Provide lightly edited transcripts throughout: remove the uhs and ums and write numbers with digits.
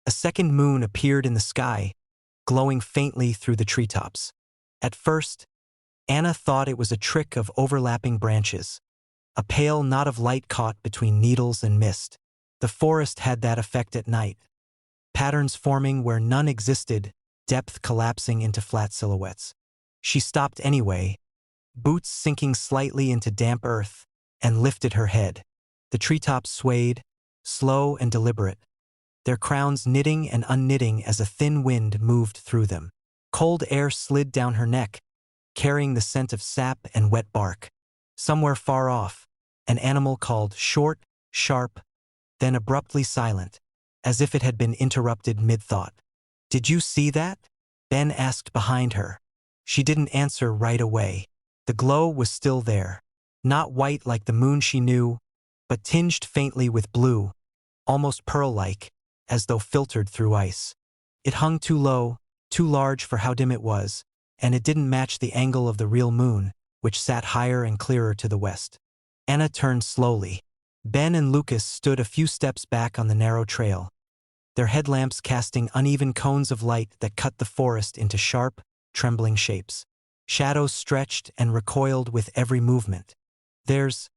A second moon appeared in the sky, glowing faintly through the treetops. At first, Anna thought it was a trick of overlapping branches, a pale knot of light caught between needles and mist. The forest had that effect at night. Patterns forming where none existed, depth collapsing into flat silhouettes. She stopped anyway, boots sinking slightly into damp earth, and lifted her head. The treetops swayed, slow and deliberate, their crowns knitting and unknitting as a thin wind moved through them. Cold air slid down her neck, carrying the scent of sap and wet bark. Somewhere far off, an animal called short, sharp, then abruptly silent, as if it had been interrupted mid-thought. "Did you see that?" Ben asked behind her. She didn't answer right away. The glow was still there, not white like the moon she knew, but tinged faintly with blue, almost pearl-like, as though filtered through ice. It hung too low, too large for how dim it was, and it didn't match the angle of the real moon, which sat higher and clearer to the west. Anna turned slowly. Ben and Lucas stood a few steps back on the narrow trail, their headlamps casting uneven cones of light that cut the forest into sharp, trembling shapes. Shadows stretched and recoiled with every movement. "There's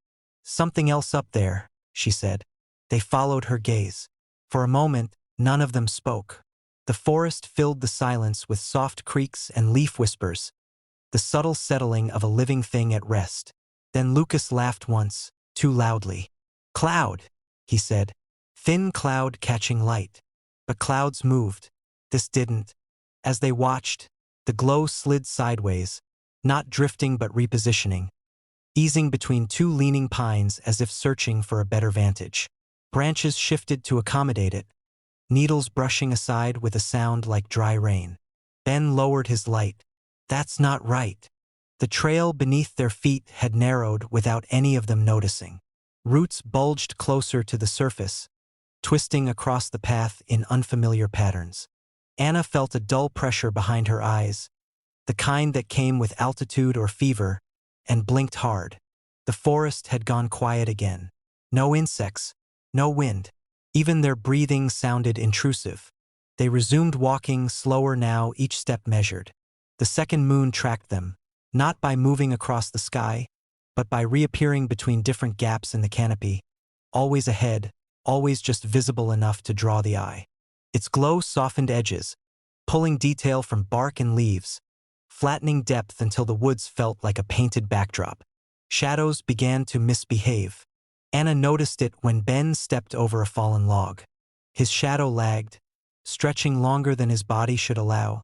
something else up there," she said. They followed her gaze. For a moment, none of them spoke. The forest filled the silence with soft creaks and leaf whispers, the subtle settling of a living thing at rest. Then Lucas laughed once, too loudly. "Cloud," he said. "Thin cloud catching light." But clouds moved. This didn't. As they watched, the glow slid sideways, not drifting but repositioning, easing between two leaning pines as if searching for a better vantage. Branches shifted to accommodate it, needles brushing aside with a sound like dry rain. Ben lowered his light. "That's not right." The trail beneath their feet had narrowed without any of them noticing. Roots bulged closer to the surface, twisting across the path in unfamiliar patterns. Anna felt a dull pressure behind her eyes, the kind that came with altitude or fever, and blinked hard. The forest had gone quiet again. No insects, no wind. Even their breathing sounded intrusive. They resumed walking, slower now, each step measured. The second moon tracked them, not by moving across the sky, but by reappearing between different gaps in the canopy, always ahead, always just visible enough to draw the eye. Its glow softened edges, pulling detail from bark and leaves, flattening depth until the woods felt like a painted backdrop. Shadows began to misbehave. Anna noticed it when Ben stepped over a fallen log. His shadow lagged, stretching longer than his body should allow,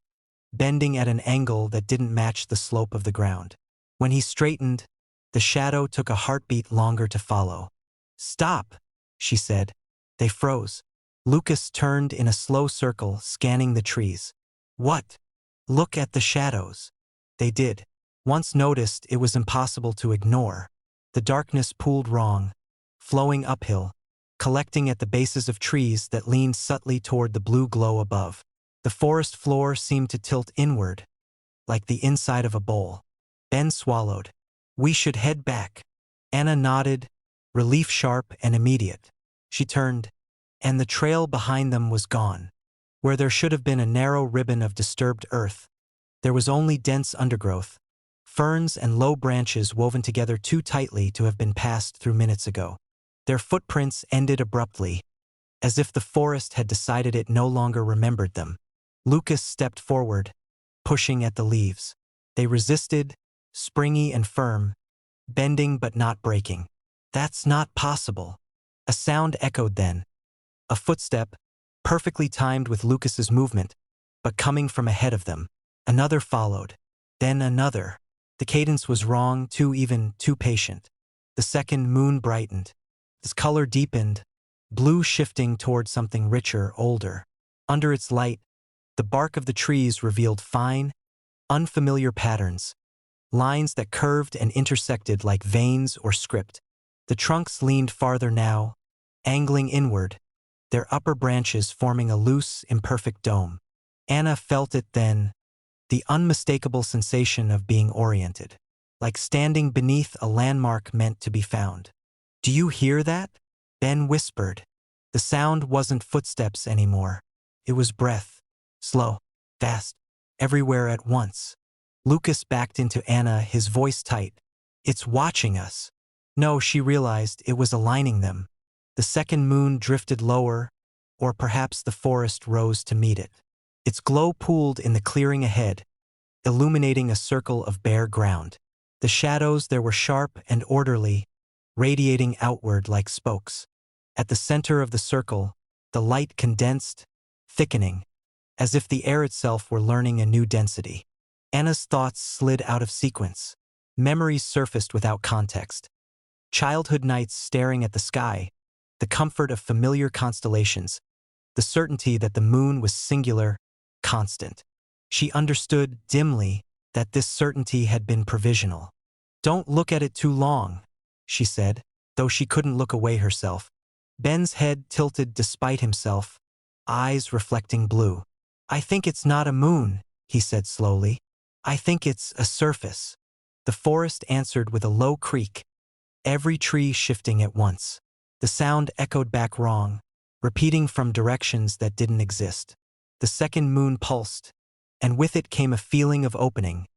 bending at an angle that didn't match the slope of the ground. When he straightened, the shadow took a heartbeat longer to follow. "Stop," she said. They froze. Lucas turned in a slow circle, scanning the trees. "What?" "Look at the shadows." They did. Once noticed, it was impossible to ignore. The darkness pooled wrong, flowing uphill, collecting at the bases of trees that leaned subtly toward the blue glow above. The forest floor seemed to tilt inward, like the inside of a bowl. Ben swallowed. "We should head back." Anna nodded, relief sharp and immediate. She turned, and the trail behind them was gone. Where there should have been a narrow ribbon of disturbed earth, there was only dense undergrowth, ferns and low branches woven together too tightly to have been passed through minutes ago. Their footprints ended abruptly, as if the forest had decided it no longer remembered them. Lucas stepped forward, pushing at the leaves. They resisted, springy and firm, bending but not breaking. "That's not possible." A sound echoed then. A footstep, perfectly timed with Lucas's movement, but coming from ahead of them. Another followed, then another. The cadence was wrong, too even, too patient. The second moon brightened. Its color deepened, blue shifting toward something richer, older. Under its light, the bark of the trees revealed fine, unfamiliar patterns, lines that curved and intersected like veins or script. The trunks leaned farther now, angling inward, their upper branches forming a loose, imperfect dome. Anna felt it then, the unmistakable sensation of being oriented, like standing beneath a landmark meant to be found. "Do you hear that?" Ben whispered. The sound wasn't footsteps anymore. It was breath. Slow. Fast. Everywhere at once. Lucas backed into Anna, his voice tight. It's watching us. No, she realized it was aligning them. The second moon drifted lower, or perhaps the forest rose to meet it. Its glow pooled in the clearing ahead, illuminating a circle of bare ground. The shadows there were sharp and orderly, radiating outward like spokes. At the center of the circle, the light condensed, thickening, as if the air itself were learning a new density. Anna's thoughts slid out of sequence. Memories surfaced without context. Childhood nights staring at the sky, the comfort of familiar constellations, the certainty that the moon was singular, constant. She understood dimly that this certainty had been provisional. Don't look at it too long, she said, though she couldn't look away herself. Ben's head tilted despite himself, eyes reflecting blue. I think it's not a moon, he said slowly. I think it's a surface. The forest answered with a low creak, every tree shifting at once. The sound echoed back wrong, repeating from directions that didn't exist. The second moon pulsed, and with it came a feeling of opening,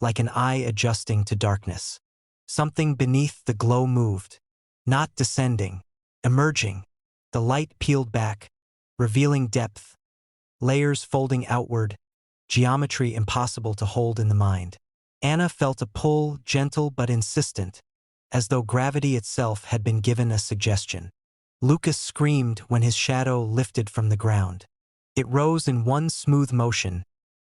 like an eye adjusting to darkness. Something beneath the glow moved, not descending, emerging. The light peeled back, revealing depth, layers folding outward, geometry impossible to hold in the mind. Anna felt a pull, gentle but insistent, as though gravity itself had been given a suggestion. Lucas screamed when his shadow lifted from the ground. It rose in one smooth motion,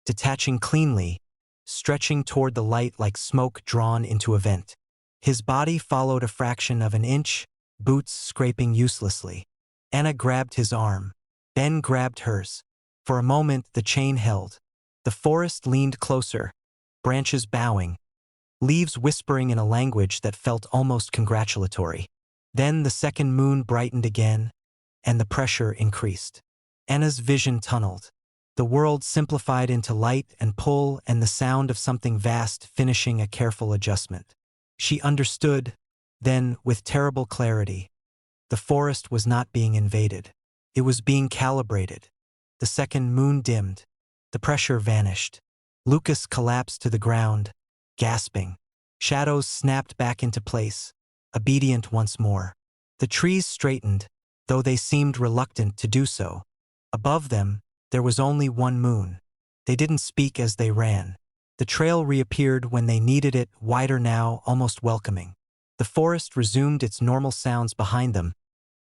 detaching cleanly, stretching toward the light like smoke drawn into a vent. His body followed a fraction of an inch, boots scraping uselessly. Anna grabbed his arm. Ben grabbed hers. For a moment, the chain held. The forest leaned closer, branches bowing, leaves whispering in a language that felt almost congratulatory. Then the second moon brightened again, and the pressure increased. Anna's vision tunneled. The world simplified into light and pull and the sound of something vast finishing a careful adjustment. She understood, then, with terrible clarity. The forest was not being invaded. It was being calibrated. The second moon dimmed. The pressure vanished. Lucas collapsed to the ground, gasping. Shadows snapped back into place, obedient once more. The trees straightened, though they seemed reluctant to do so. Above them, there was only one moon. They didn't speak as they ran. The trail reappeared when they needed it, wider now, almost welcoming. The forest resumed its normal sounds behind them,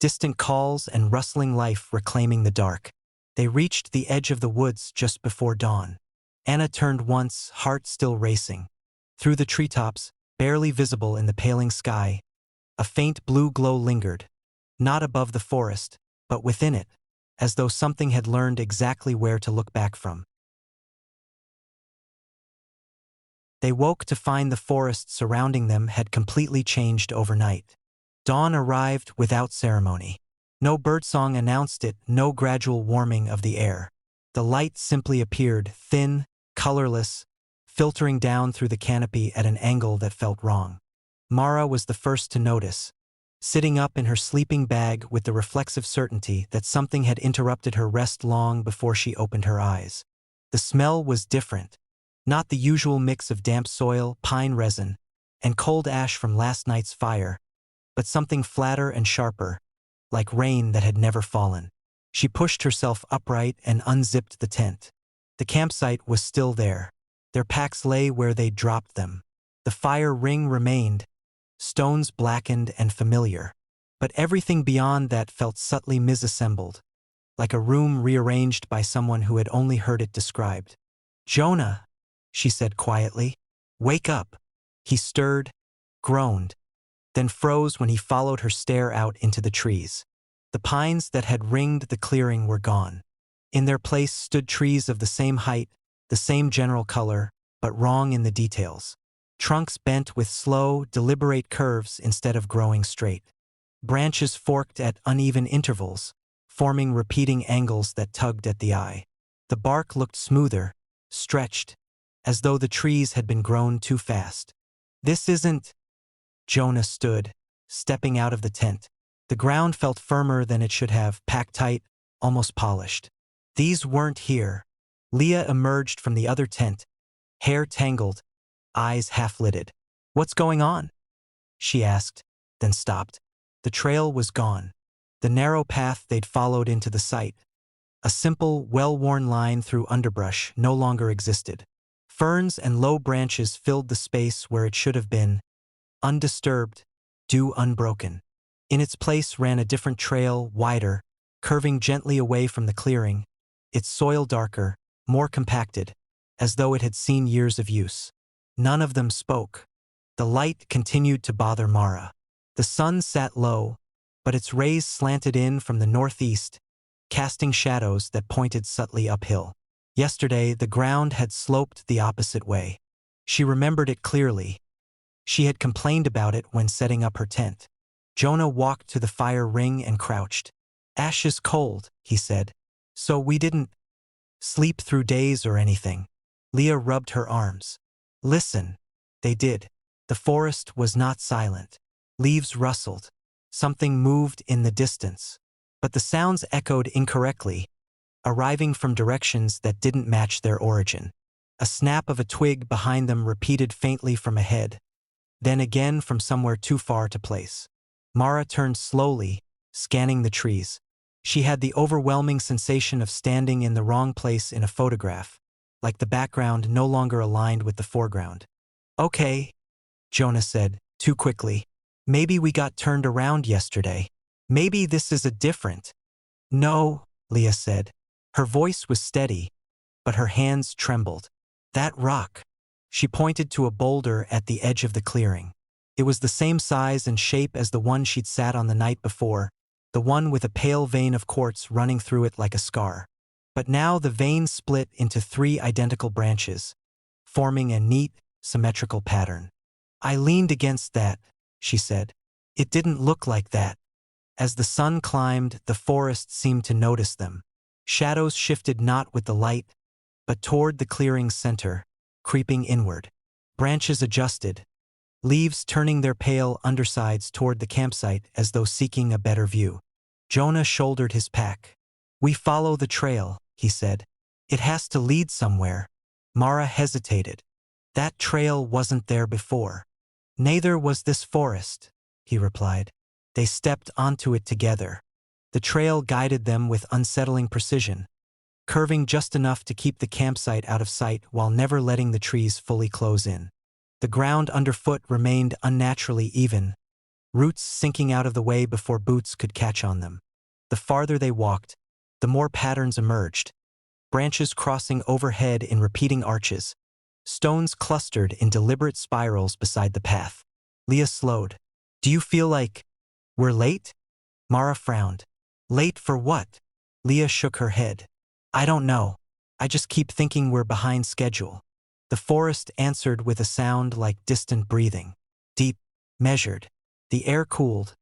distant calls and rustling life reclaiming the dark. They reached the edge of the woods just before dawn. Anna turned once, heart still racing. Through the treetops, barely visible in the paling sky, a faint blue glow lingered, not above the forest, but within it, as though something had learned exactly where to look back from. They woke to find the forest surrounding them had completely changed overnight. Dawn arrived without ceremony. No birdsong announced it, no gradual warming of the air. The light simply appeared, thin, colorless, filtering down through the canopy at an angle that felt wrong. Mara was the first to notice, sitting up in her sleeping bag with the reflexive certainty that something had interrupted her rest long before she opened her eyes. The smell was different, not the usual mix of damp soil, pine resin, and cold ash from last night's fire, but something flatter and sharper, like rain that had never fallen. She pushed herself upright and unzipped the tent. The campsite was still there. Their packs lay where they'd dropped them. The fire ring remained, stones blackened and familiar. But everything beyond that felt subtly misassembled, like a room rearranged by someone who had only heard it described. "Jonah," she said quietly. "Wake up." He stirred, groaned, then froze when he followed her stare out into the trees. The pines that had ringed the clearing were gone. In their place stood trees of the same height, the same general color, but wrong in the details. Trunks bent with slow, deliberate curves instead of growing straight. Branches forked at uneven intervals, forming repeating angles that tugged at the eye. The bark looked smoother, stretched, as though the trees had been grown too fast. "This isn't—" Jonah stood, stepping out of the tent. The ground felt firmer than it should have, packed tight, almost polished. These weren't here. Leah emerged from the other tent, hair tangled, eyes half-lidded. "What's going on?" she asked, then stopped. The trail was gone. The narrow path they'd followed into the site, a simple, well-worn line through underbrush, no longer existed. Ferns and low branches filled the space where it should have been, undisturbed, dew unbroken. In its place ran a different trail, wider, curving gently away from the clearing, its soil darker, more compacted, as though it had seen years of use. None of them spoke. The light continued to bother Mara. The sun sat low, but its rays slanted in from the northeast, casting shadows that pointed subtly uphill. Yesterday, the ground had sloped the opposite way. She remembered it clearly. She had complained about it when setting up her tent. Jonah walked to the fire ring and crouched. "Ash is cold," he said. "So we didn't sleep through days or anything." Leah rubbed her arms. "Listen." They did. The forest was not silent. Leaves rustled. Something moved in the distance. But the sounds echoed incorrectly, arriving from directions that didn't match their origin. A snap of a twig behind them repeated faintly from ahead, then again from somewhere too far to place. Mara turned slowly, scanning the trees. She had the overwhelming sensation of standing in the wrong place in a photograph, like the background no longer aligned with the foreground. "Okay," Jonah said, too quickly. "Maybe we got turned around yesterday. Maybe this is a different." "No," Leah said. Her voice was steady, but her hands trembled. "That rock." She pointed to a boulder at the edge of the clearing. It was the same size and shape as the one she'd sat on the night before, the one with a pale vein of quartz running through it like a scar. But now the vein split into 3 identical branches, forming a neat, symmetrical pattern. "I leaned against that," she said. "It didn't look like that." As the sun climbed, the forest seemed to notice them. Shadows shifted not with the light, but toward the clearing's center, creeping inward. Branches adjusted, leaves turning their pale undersides toward the campsite as though seeking a better view. Jonah shouldered his pack. "We follow the trail," he said. "It has to lead somewhere." Mara hesitated. "That trail wasn't there before." "Neither was this forest," he replied. They stepped onto it together. The trail guided them with unsettling precision, curving just enough to keep the campsite out of sight while never letting the trees fully close in. The ground underfoot remained unnaturally even, roots sinking out of the way before boots could catch on them. The farther they walked, the more patterns emerged, branches crossing overhead in repeating arches, stones clustered in deliberate spirals beside the path. Leah slowed. "Do you feel like we're late?" Mara frowned. "Late for what?" Leah shook her head. "I don't know. I just keep thinking we're behind schedule." The forest answered with a sound like distant breathing. Deep, measured. The air cooled,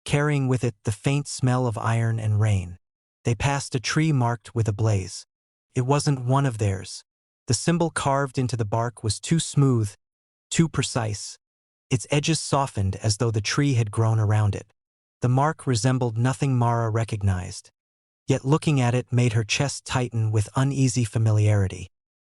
carrying with it the faint smell of iron and rain. They passed a tree marked with a blaze. It wasn't one of theirs. The symbol carved into the bark was too smooth, too precise. Its edges softened as though the tree had grown around it. The mark resembled nothing Mara recognized, yet looking at it made her chest tighten with uneasy familiarity.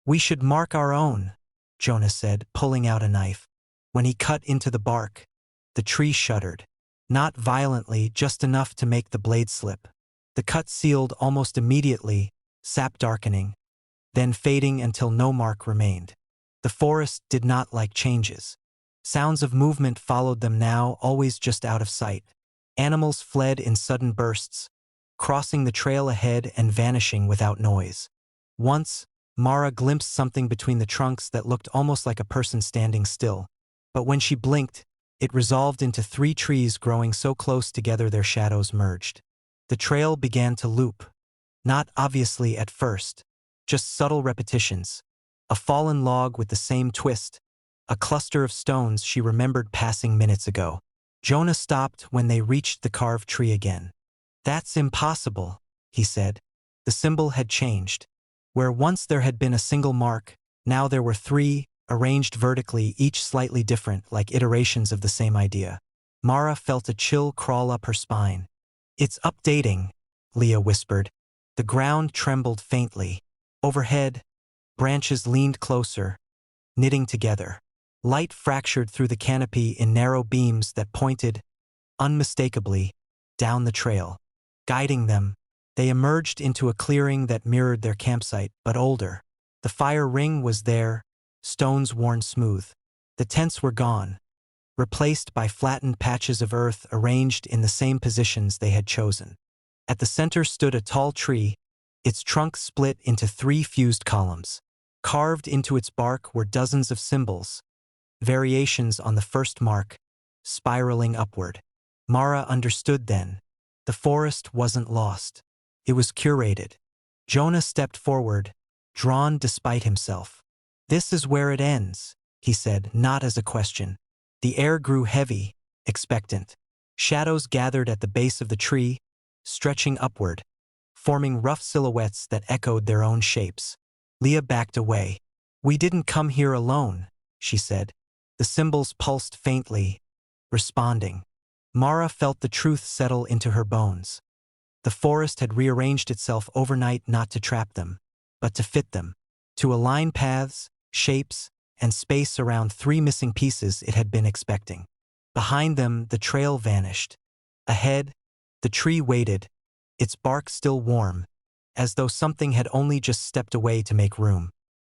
"We should mark our own," Jonah said, pulling out a knife. When he cut into the bark, the tree shuddered. Not violently, just enough to make the blade slip. The cut sealed almost immediately, sap darkening, then fading until no mark remained. The forest did not like changes. Sounds of movement followed them now, always just out of sight. Animals fled in sudden bursts, crossing the trail ahead and vanishing without noise. Once, Mara glimpsed something between the trunks that looked almost like a person standing still. But when she blinked, it resolved into 3 trees growing so close together their shadows merged. The trail began to loop. Not obviously at first, just subtle repetitions. A fallen log with the same twist, a cluster of stones she remembered passing minutes ago. Jonah stopped when they reached the carved tree again. "That's impossible," he said. The symbol had changed. Where once there had been a single mark, now there were 3, arranged vertically, each slightly different, like iterations of the same idea. Mara felt a chill crawl up her spine. "It's updating," Leah whispered. The ground trembled faintly. Overhead, branches leaned closer, knitting together. Light fractured through the canopy in narrow beams that pointed, unmistakably, down the trail. Guiding them, they emerged into a clearing that mirrored their campsite, but older. The fire ring was there, stones worn smooth. The tents were gone, replaced by flattened patches of earth arranged in the same positions they had chosen. At the center stood a tall tree, its trunk split into 3 fused columns. Carved into its bark were dozens of symbols, variations on the first mark, spiraling upward. Mara understood then. The forest wasn't lost. It was curated. Jonah stepped forward, drawn despite himself. "This is where it ends," he said, not as a question. The air grew heavy, expectant. Shadows gathered at the base of the tree, stretching upward, forming rough silhouettes that echoed their own shapes. Leah backed away. "We didn't come here alone," she said. The symbols pulsed faintly, responding. Mara felt the truth settle into her bones. The forest had rearranged itself overnight not to trap them, but to fit them, to align paths, shapes, and space around 3 missing pieces it had been expecting. Behind them, the trail vanished. Ahead, the tree waited, its bark still warm, as though something had only just stepped away to make room.